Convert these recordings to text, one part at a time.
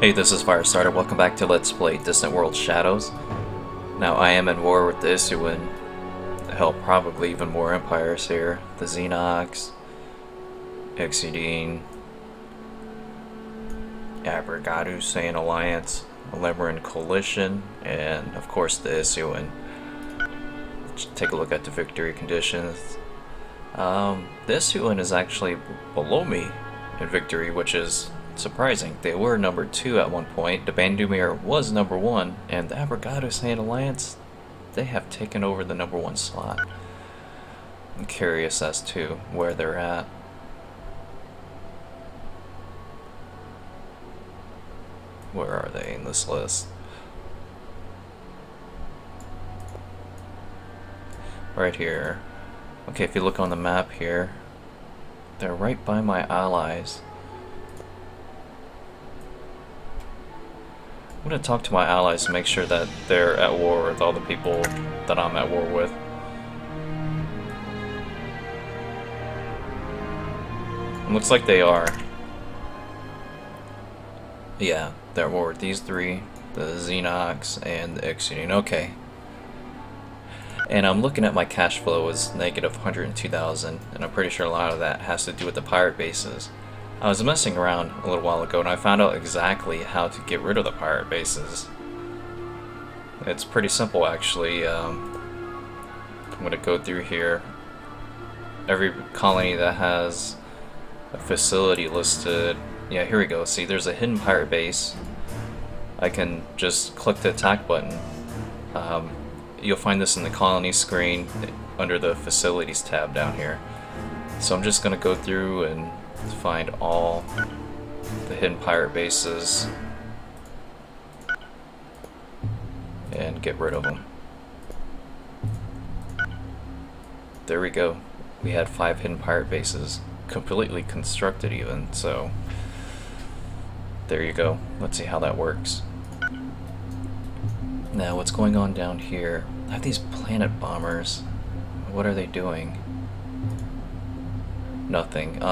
Hey, this is Firestarter. Welcome back to Let's Play Distant World Shadows. Now, I am at war with the Isuin. Hell, probably even more empires here. The Xenox, Exudine, Abrigadu Saiyan Alliance, Lemurian Coalition, and of course the Isuin. Let's take a look at the victory conditions. The Isuin is actually below me in victory, which is surprising. They were number 2 at one point. The Bandumir was number 1, and the Abrigado Saiyan Alliance, they have taken over the number 1 slot. I'm curious as to where they're at. Where are they in this list? Right here. Okay, if you look on the map here, they're right by my allies. I'm gonna talk to my allies to make sure that they're at war with all the people that I'm at war with. It looks like they are. Yeah, they're at war with these three, the Xenox and the Exudine. Okay. And I'm looking at my cash flow is negative 102,000, and I'm pretty sure a lot of that has to do with the pirate bases. I was messing around a little while ago and I found out exactly how to get rid of the pirate bases. It's pretty simple actually. I'm going to go through here. Every colony that has a facility listed. Yeah, here we go. See, there's a hidden pirate base. I can just click the attack button. You'll find this in the colony screen under the facilities tab down here. So I'm just going to go through and find all the hidden pirate bases and get rid of them. There we go. We had 5 hidden pirate bases, completely constructed even, so there you go. Let's see how that works. Now what's going on down here? I have these planet bombers. What are they doing? Nothing.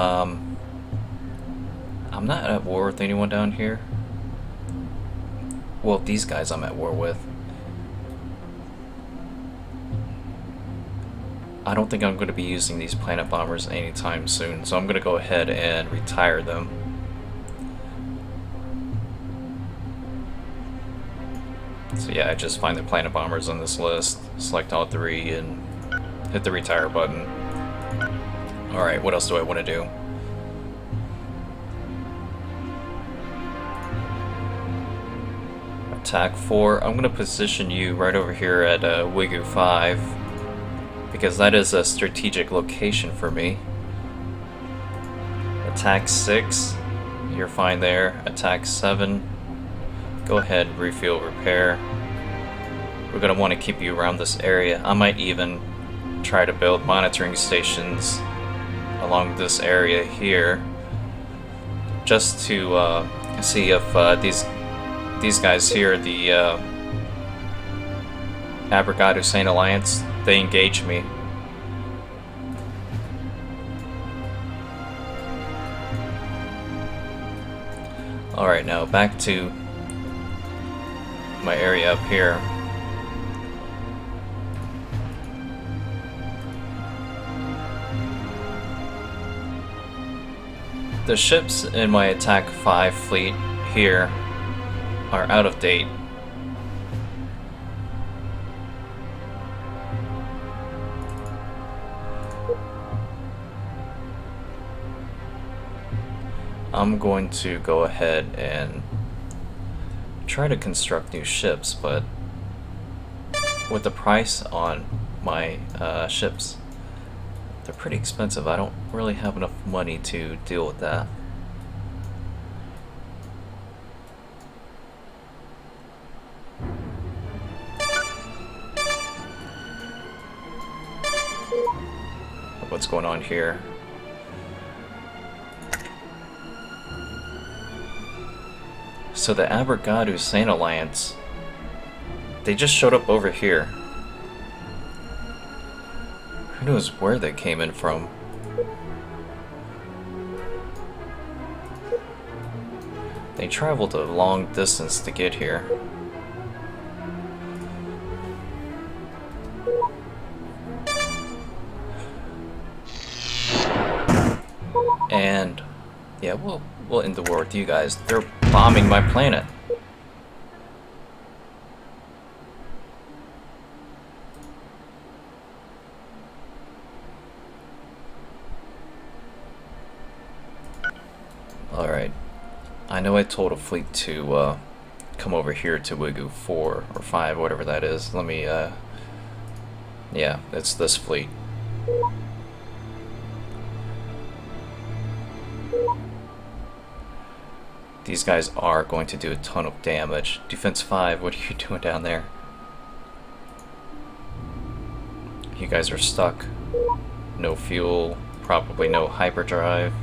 I'm not at war with anyone down here. Well, these guys I'm at war with. I don't think I'm going to be using these planet bombers anytime soon, so I'm going to go ahead and retire them. So yeah, I just find the planet bombers on this list, select all 3, and hit the retire button. Alright, what else do I want to do? Attack 4. I'm going to position you right over here at Wigu 5, because that is a strategic location for me. Attack 6. You're fine there. Attack 7. Go ahead, refuel, repair. We're going to want to keep you around this area. I might even try to build monitoring stations along this area here, just to see if these guys here, the Abrigado Saiyan Alliance, they engage me. Alright, now back to my area up here. The ships in my Attack 5 fleet here are out of date. I'm going to go ahead and try to construct new ships, but with the price on my ships, they're pretty expensive. I don't really have enough money to deal with that. What's going on here? So the Abrigado Saiyan Alliance, they just showed up over here. Who knows where they came in from? They traveled a long distance to get here. And yeah, we'll end the war with you guys. They're bombing my planet. Alright. I know I told a fleet to come over here to Wigu 4 or 5, whatever that is. Let me yeah, it's this fleet. These guys are going to do a ton of damage. Defense 5, what are you doing down there? You guys are stuck. No fuel, probably no hyperdrive.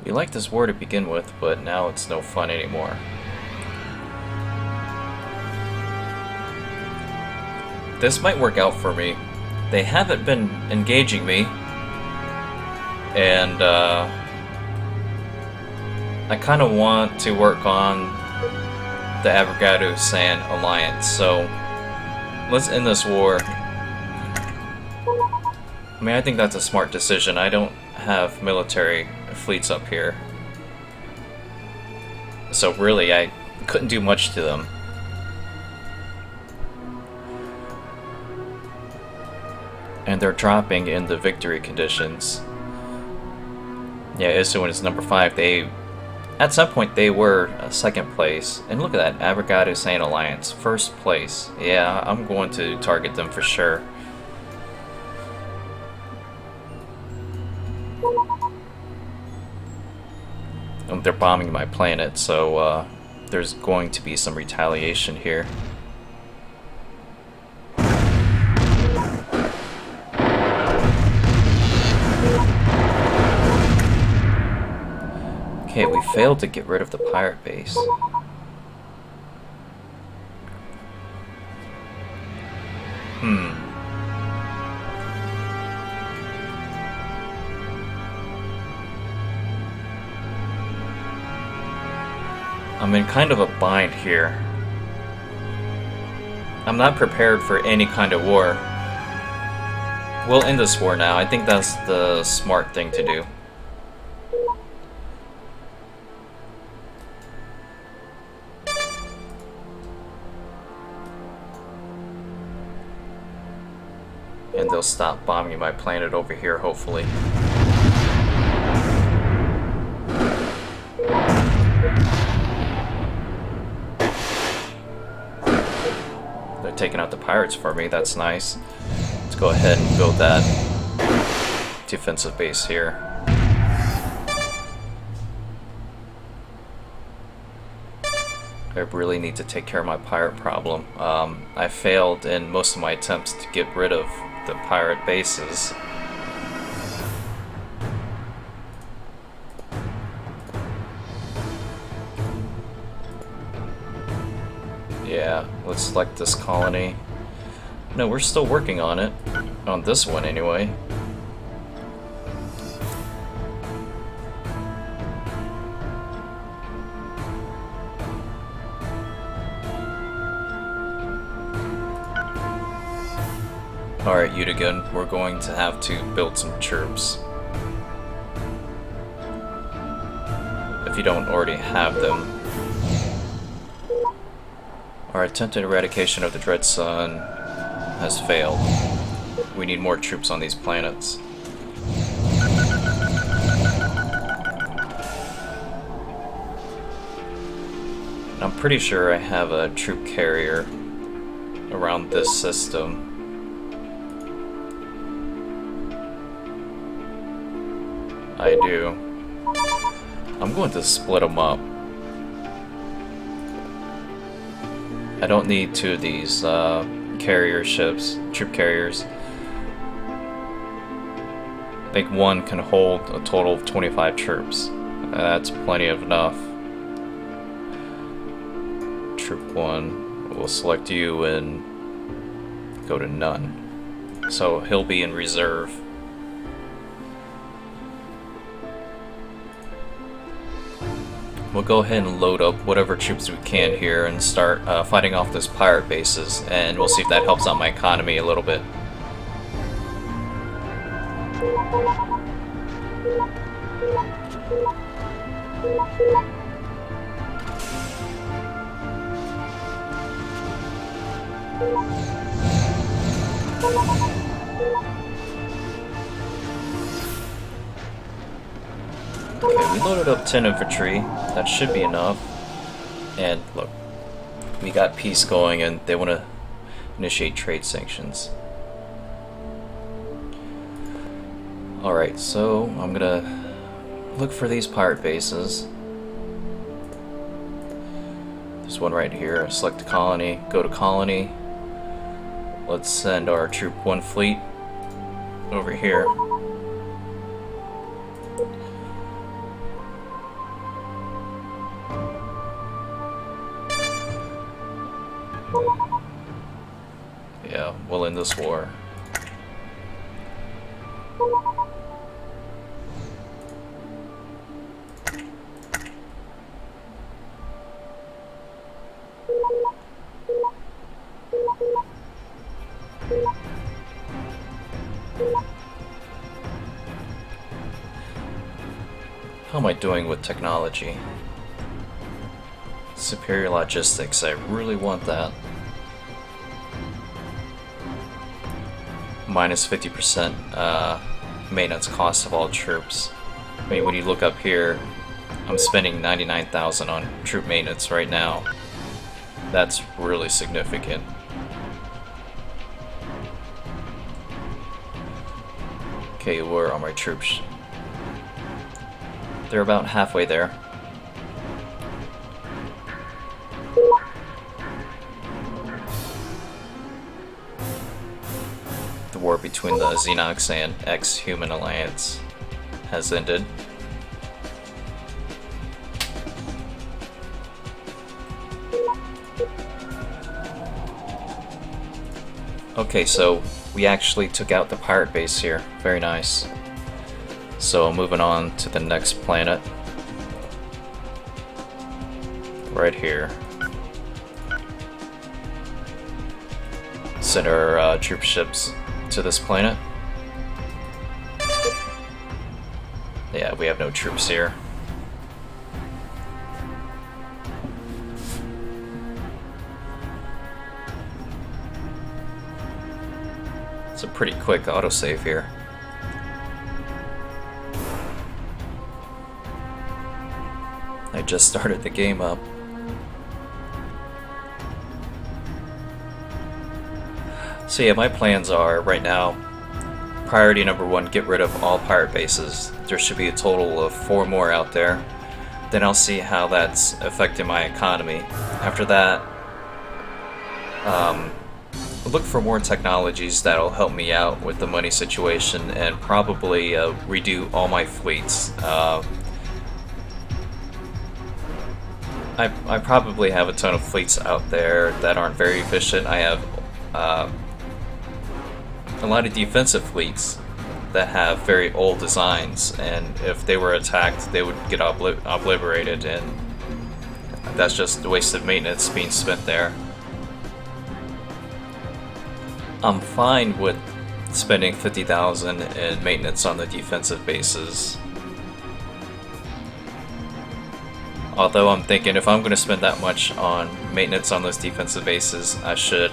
We liked this war to begin with, but now it's no fun anymore. This might work out for me. They haven't been engaging me, and I kind of want to work on the Avogadro-San alliance, so let's end this war. I mean, I think that's a smart decision. I don't have military fleets up here, so really I couldn't do much to them. And they're dropping in the victory conditions. Yeah, Isuin is number 5. They, at some point, they were second place. And look at that, Avogadro-San alliance, first place. Yeah, I'm going to target them for sure. They're bombing my planet, so there's going to be some retaliation here. Okay, we failed to get rid of the pirate base. I'm in kind of a bind here. I'm not prepared for any kind of war. We'll end this war now. I think that's the smart thing to do. And they'll stop bombing my planet over here, hopefully. They're taking out the pirates for me, that's nice. Let's go ahead and build that defensive base here. I really need to take care of my pirate problem. I failed in most of my attempts to get rid of the pirate bases. Yeah, let's select this colony. No, we're still working on it. On this one, anyway. Alright, Udagun, we're going to have to build some troops. If you don't already have them. Our attempted eradication of the Dread Sun has failed. We need more troops on these planets. I'm pretty sure I have a troop carrier around this system. I do. I'm going to split them up. I don't need 2 of these carrier ships, troop carriers. I think one can hold a total of 25 troops. That's plenty of enough. Troop 1, we'll select you and go to none. So he'll be in reserve. We'll go ahead and load up whatever troops we can here and start fighting off those pirate bases, and we'll see if that helps out my economy a little bit. Okay, we loaded up 10 infantry. That should be enough. And look, we got peace going and they want to initiate trade sanctions. Alright, so I'm gonna look for these pirate bases. There's one right here. Select a colony, go to colony. Let's send our Troop 1 fleet over here. Yeah, we'll end this war. How am I doing with technology? Superior logistics, I really want that. Minus 50% maintenance cost of all troops. I mean, when you look up here, I'm spending 99,000 on troop maintenance right now. That's really significant. Okay, where are my troops? They're about halfway there. The war between the Xenox and X-Human Alliance has ended. Okay, so we actually took out the pirate base here. Very nice. So moving on to the next planet. Right here. Send our troop ships to this planet. Yeah, we have no troops here. It's a pretty quick autosave here. I just started the game up. So yeah, my plans are, right now, priority number 1, get rid of all pirate bases. There should be a total of 4 more out there. Then I'll see how that's affecting my economy. After that, look for more technologies that'll help me out with the money situation, and probably redo all my fleets. I probably have a ton of fleets out there that aren't very efficient. I have a lot of defensive fleets that have very old designs, and if they were attacked, they would get obliterated, and that's just a waste of maintenance being spent there. I'm fine with spending 50,000 in maintenance on the defensive bases. Although I'm thinking if I'm going to spend that much on maintenance on those defensive bases, I should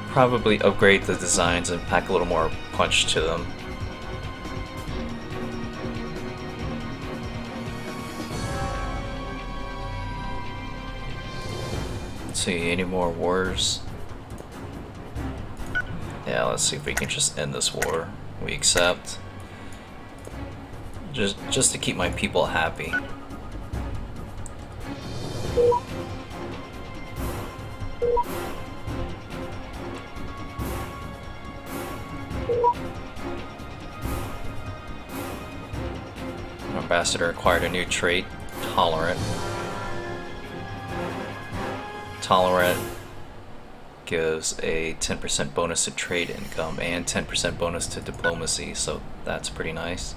probably upgrade the designs and pack a little more punch to them. Let's see, any more wars? Yeah, let's see if we can just end this war. We accept. Just to keep my people happy. Ambassador acquired a new trait, tolerant. Tolerant gives a 10% bonus to trade income and 10% bonus to diplomacy, so that's pretty nice.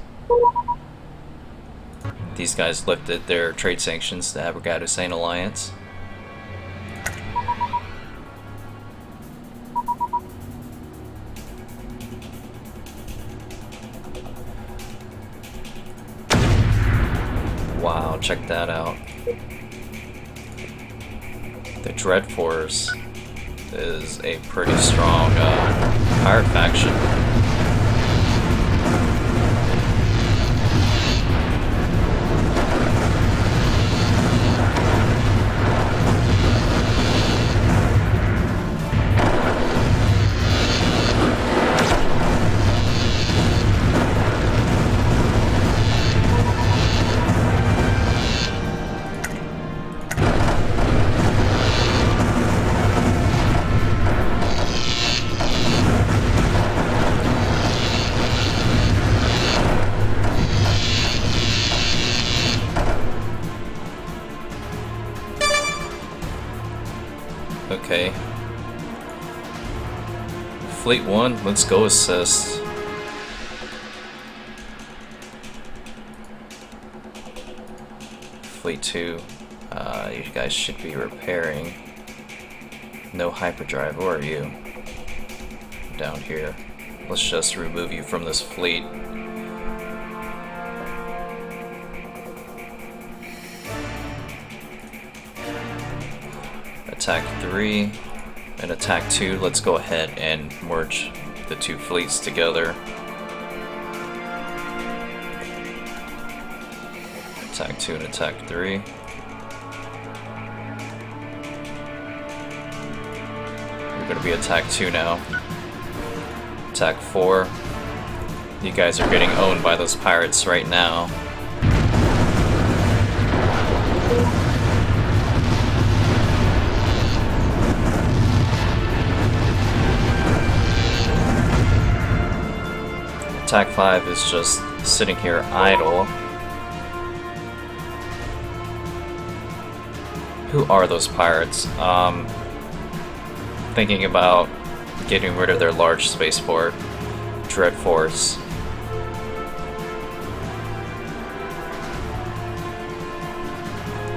These guys lifted their trade sanctions to Abrogad Hussein Alliance. Wow, check that out. The Dread Force is a pretty strong pirate faction. Okay. Fleet 1, let's go assist. Fleet 2, you guys should be repairing. No hyperdrive, where are you? Down here. Let's just remove you from this fleet. Attack 3 and Attack 2, let's go ahead and merge the two fleets together. Attack 2 and Attack 3. We're gonna be Attack 2 now. Attack 4. You guys are getting owned by those pirates right now. Attack 5 is just sitting here idle. Who are those pirates? Thinking about getting rid of their large spaceport. Dread Force.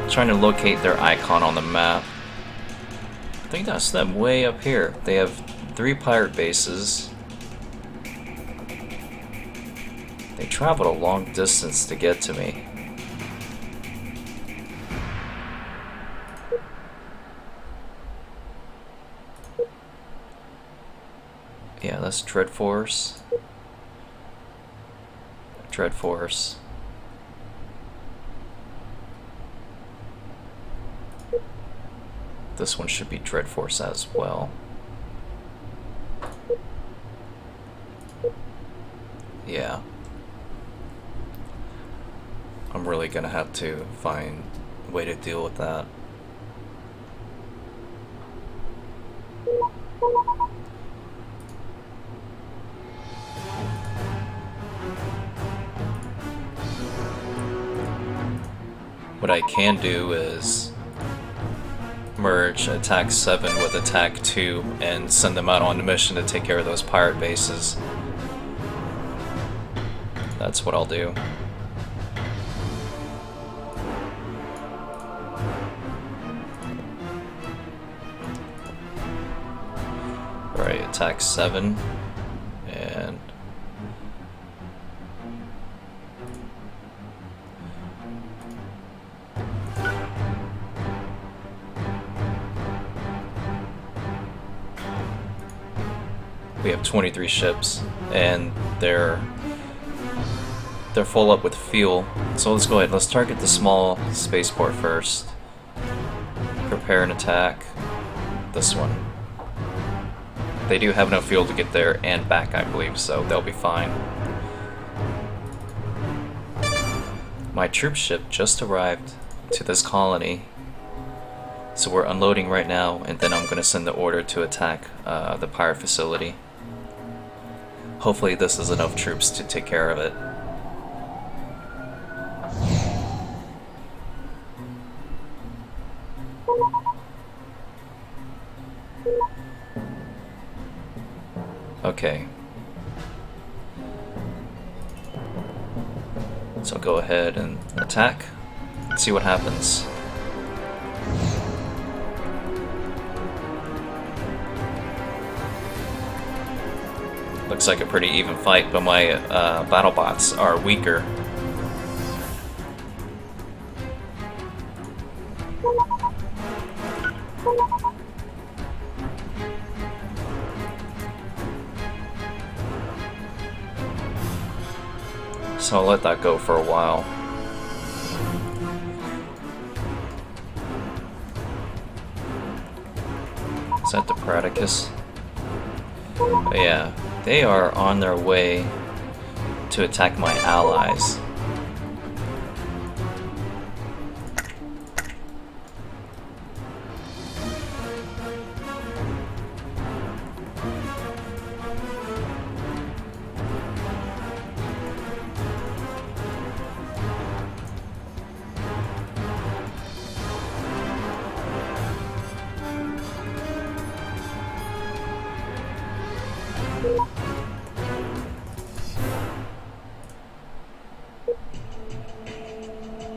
Trying to locate their icon on the map. I think that's them way up here. They have 3 pirate bases. They traveled a long distance to get to me. Yeah, that's Dread Force. Dread Force. This one should be Dread Force as well. Yeah. I'm really gonna have to find a way to deal with that. What I can do is merge Attack 7 with Attack 2 and send them out on a mission to take care of those pirate bases. That's what I'll do. Alright, Attack 7 and we have 23 ships and they're full up with fuel. So let's go ahead, let's target the small spaceport first. Prepare an attack. This one. They do have enough fuel to get there and back, I believe, so they'll be fine. My troop ship just arrived to this colony. So we're unloading right now, and then I'm going to send the order to attack the pirate facility. Hopefully this is enough troops to take care of it. . Okay. So go ahead and attack. Let's see what happens. Looks like a pretty even fight, but my battle bots are weaker. So I'll let that go for a while. Is that the Praticus? But yeah, they are on their way to attack my allies.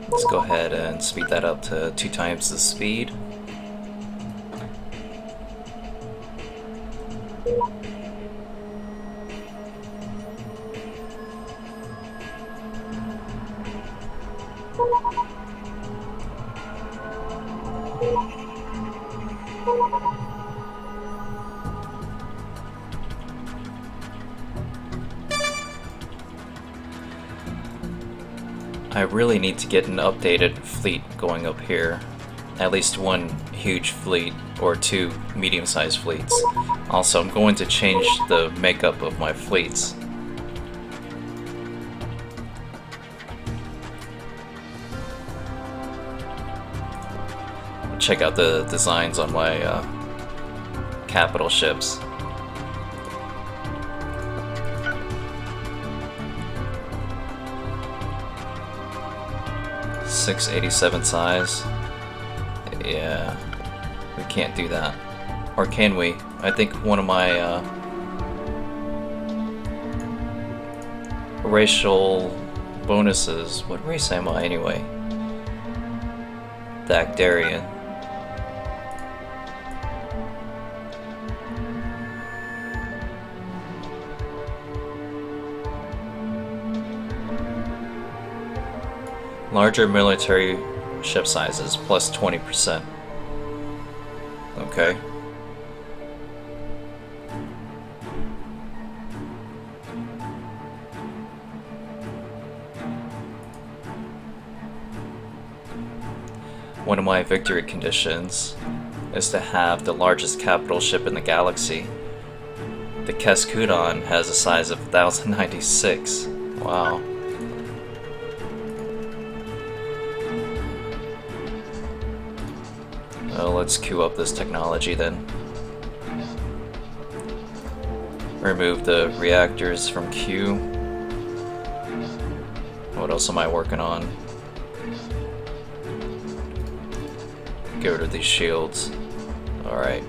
Let's go ahead and speed that up to 2 times the speed. I really need to get an updated fleet going up here. At least one huge fleet or 2 medium-sized fleets. Also, I'm going to change the makeup of my fleets. Check out the designs on my capital ships. .687 size. Yeah, we can't do that. Or can we? I think one of my racial bonuses. What race am I anyway? The Actarian. Larger military ship sizes, plus 20%. Okay. One of my victory conditions is to have the largest capital ship in the galaxy. The Keskudon has a size of 1096. Wow. Well, let's queue up this technology then. Remove the reactors from queue. What else am I working on? Get rid of these shields. Alright.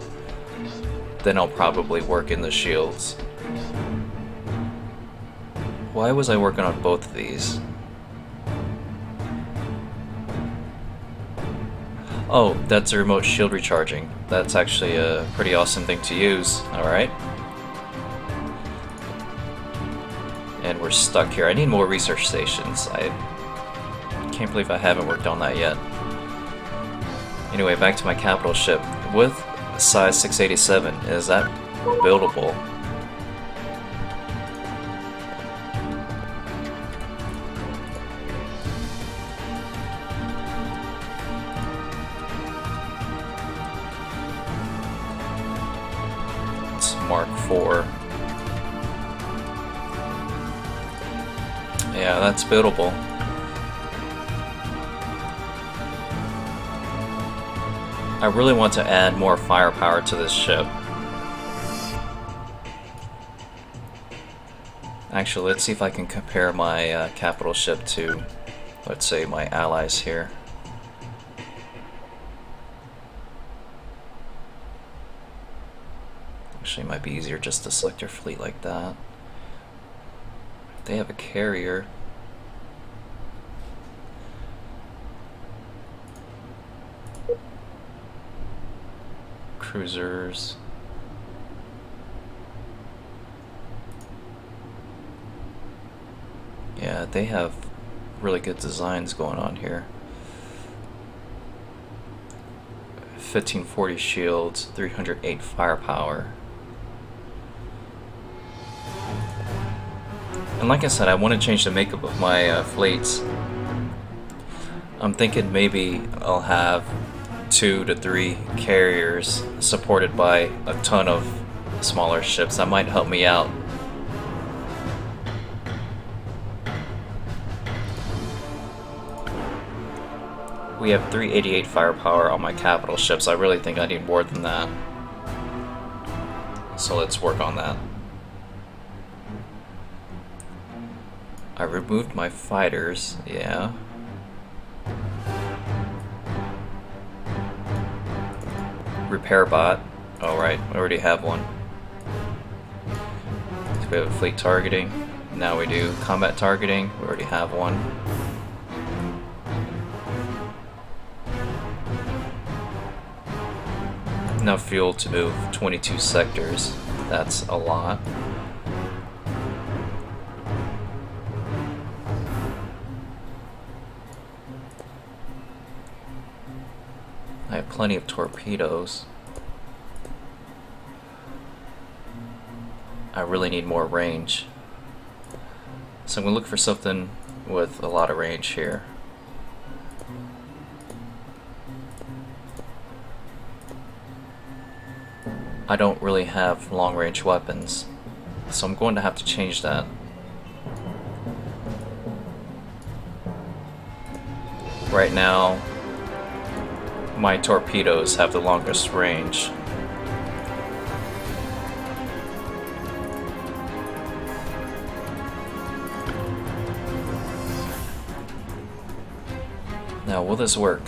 Then I'll probably work in the shields. Why was I working on both of these? Oh, that's a remote shield recharging. That's actually a pretty awesome thing to use. Alright. And we're stuck here. I need more research stations. I can't believe I haven't worked on that yet. Anyway, back to my capital ship. With size 687, is that buildable? It's Mark IV. Yeah, that's buildable. I really want to add more firepower to this ship. Actually, let's see if I can compare my capital ship to, let's say, my allies here. Actually, it might be easier just to select your fleet like that. They have a carrier. Cruisers. Yeah, they have really good designs going on here. 1540 shields, 308 firepower. And like I said, I want to change the makeup of my fleets. I'm thinking maybe I'll have 2 to 3 carriers supported by a ton of smaller ships. That might help me out. We have 388 firepower on my capital ships. I really think I need more than that. So let's work on that. I removed my fighters, yeah. Repair bot. Alright, I already have one. So we have a fleet targeting. Now we do combat targeting. We already have one. Enough fuel to move 22 sectors. That's a lot. I have plenty of torpedoes. I really need more range. So I'm going to look for something with a lot of range here. I don't really have long-range weapons, so I'm going to have to change that. Right now, my torpedoes have the longest range. Now, will this work?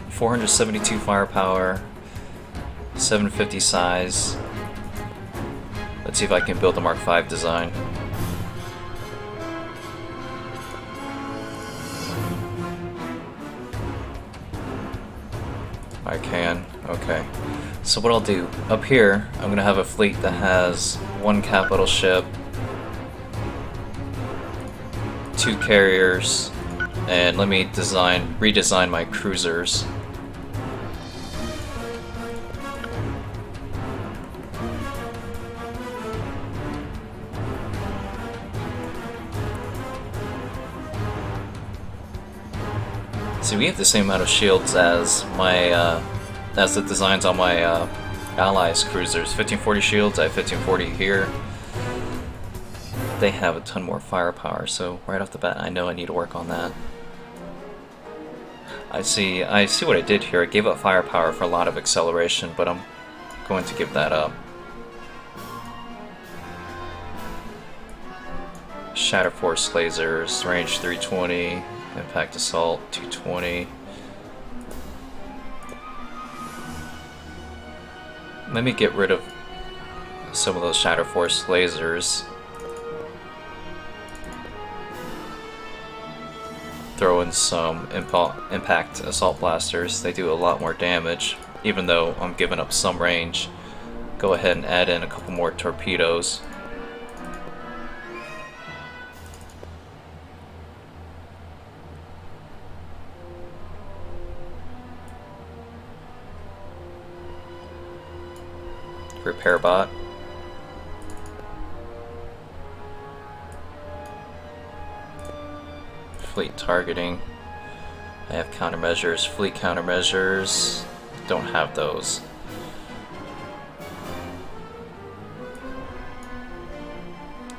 472 firepower, 750 size. Let's see if I can build a Mark V design. I can, okay. So what I'll do, up here, I'm gonna have a fleet that has 1 capital ship, 2 carriers, and let me redesign my cruisers. See, we have the same amount of shields as my as the designs on my allies cruisers. 1540 shields. I have 1540 here. They have a ton more firepower, so right off the bat, I know I need to work on that. I see what I did here. I gave up firepower for a lot of acceleration, but I'm going to give that up. Shatter Force lasers, range 320. Impact Assault, 220. Let me get rid of some of those Shatter Force lasers. Throw in some Impact Assault Blasters. They do a lot more damage, even though I'm giving up some range. Go ahead and add in a couple more torpedoes. Repair bot. Fleet targeting. I have countermeasures. Fleet countermeasures. Don't have those.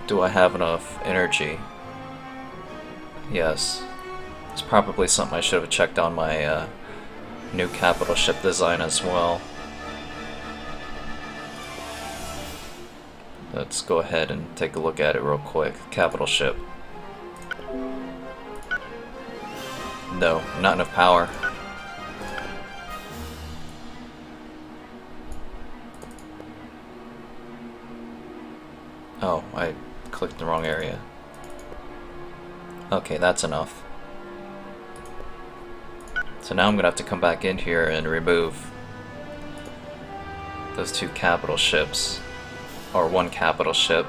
Do I have enough energy? Yes. It's probably something I should have checked on my new capital ship design as well. Let's go ahead and take a look at it real quick. Capital ship. No, not enough power. Oh, I clicked the wrong area. Okay, that's enough. So now I'm gonna have to come back in here and remove those 2 capital ships, or 1 capital ship.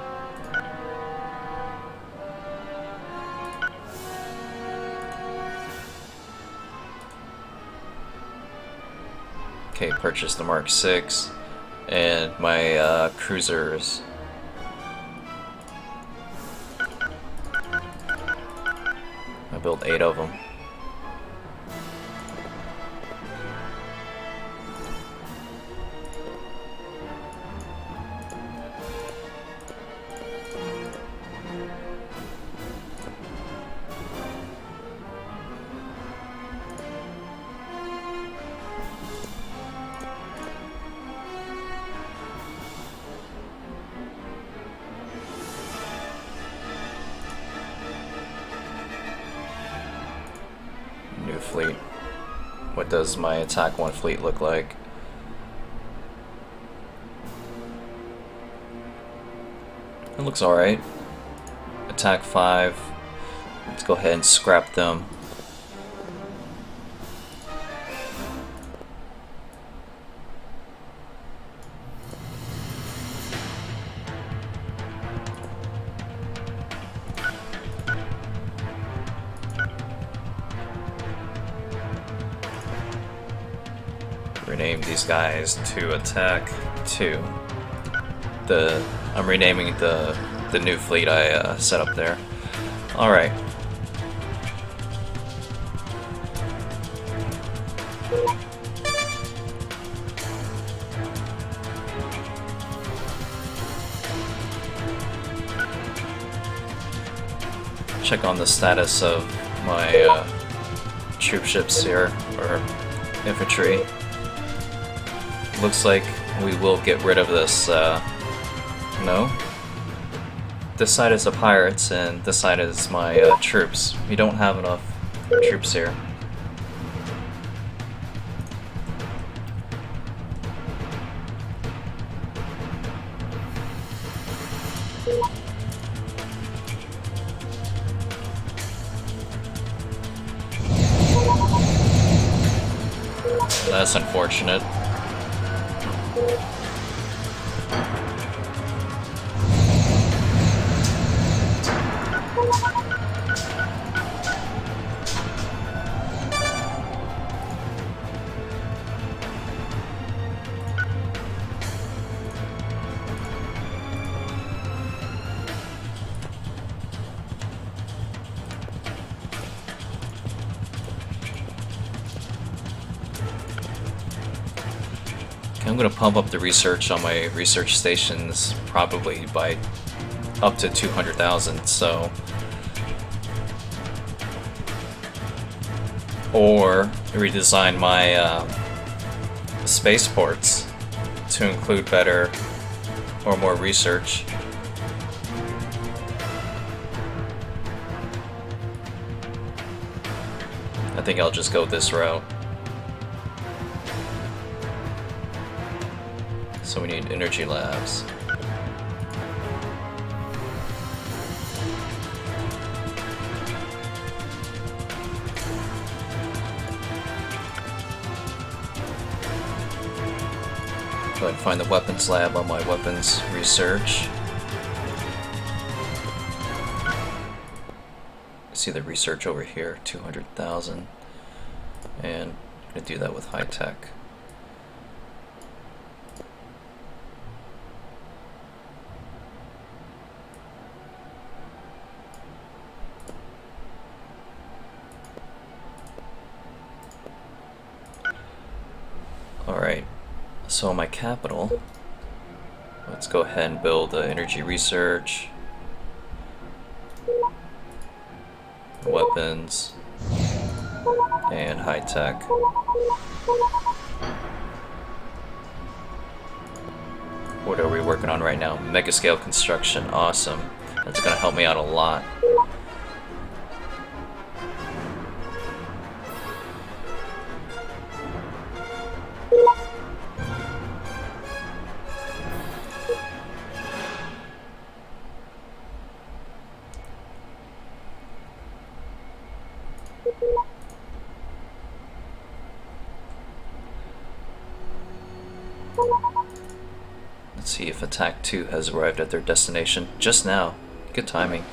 Okay, purchase the Mark 6 and my cruisers. I built 8 of them. New fleet. What does my attack 1 fleet look like? It looks alright. Attack 5. Let's go ahead and scrap them. Rename these guys to attack 2. I'm renaming the new fleet I set up there. All right. Check on the status of my troop ships here, or infantry. Looks like we will get rid of this, no? This side is the pirates, and this side is my troops. We don't have enough troops here. That's unfortunate. I'm going to pump up the research on my research stations probably by up to 200,000, so... Or redesign my spaceports to include better or more research. I think I'll just go this route. So we need energy labs. Go ahead and find the weapons lab on my weapons research. See the research over here, 200,000. And I'm gonna do that with high tech. Alright, so my capital, let's go ahead and build energy research, weapons, and high tech. What are we working on right now? Mega scale construction, awesome. That's gonna help me out a lot. see if Attack 2 has arrived at their destination just now. Good timing.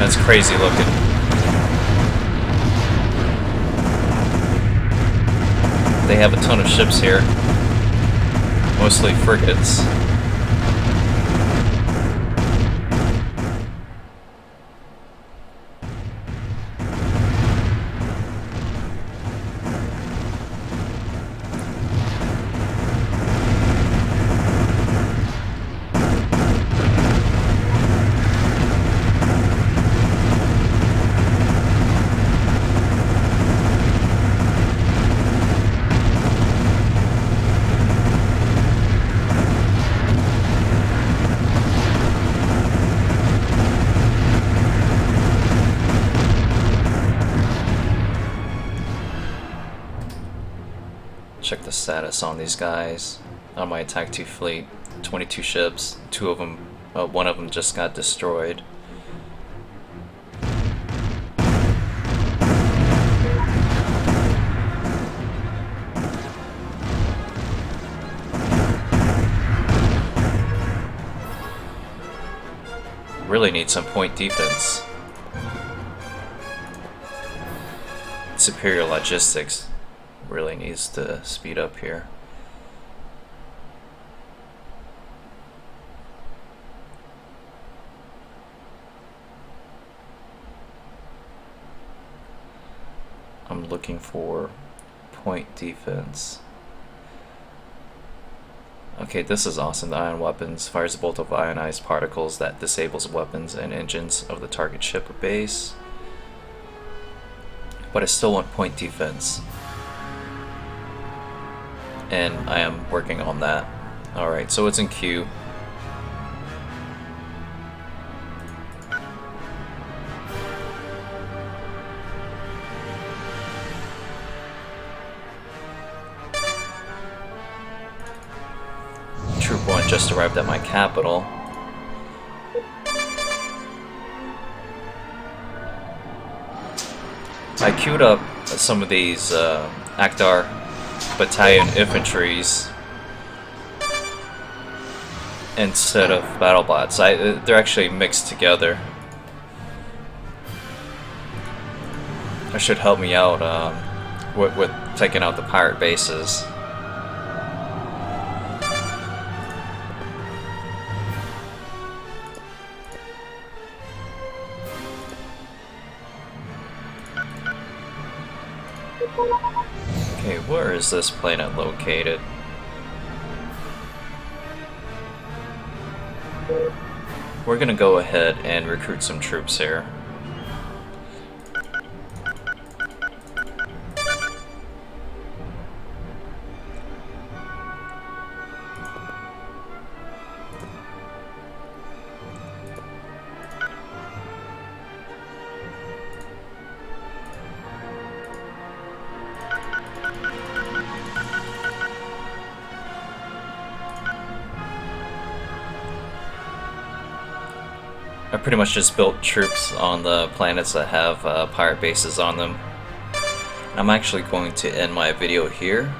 That's crazy looking. They have a ton of ships here, mostly frigates. Check the status on these guys. On my Attack 2 fleet, 22 ships. One of them just got destroyed. Really need some point defense. Superior logistics really needs to speed up here. I'm looking for point defense. Okay, this is awesome. The ion weapons fires a bolt of ionized particles that disables weapons and engines of the target ship or base. But I still want point defense. And I am working on that. Alright, so it's in queue. Troop 1 just arrived at my capital. I queued up some of these Akhtar Battalion infantries instead of battle bots. They're actually mixed together. That should help me out with taking out the pirate bases. Okay, where is this planet located? We're gonna go ahead and recruit some troops here. I pretty much just built troops on the planets that have pirate bases on them. I'm actually going to end my video here.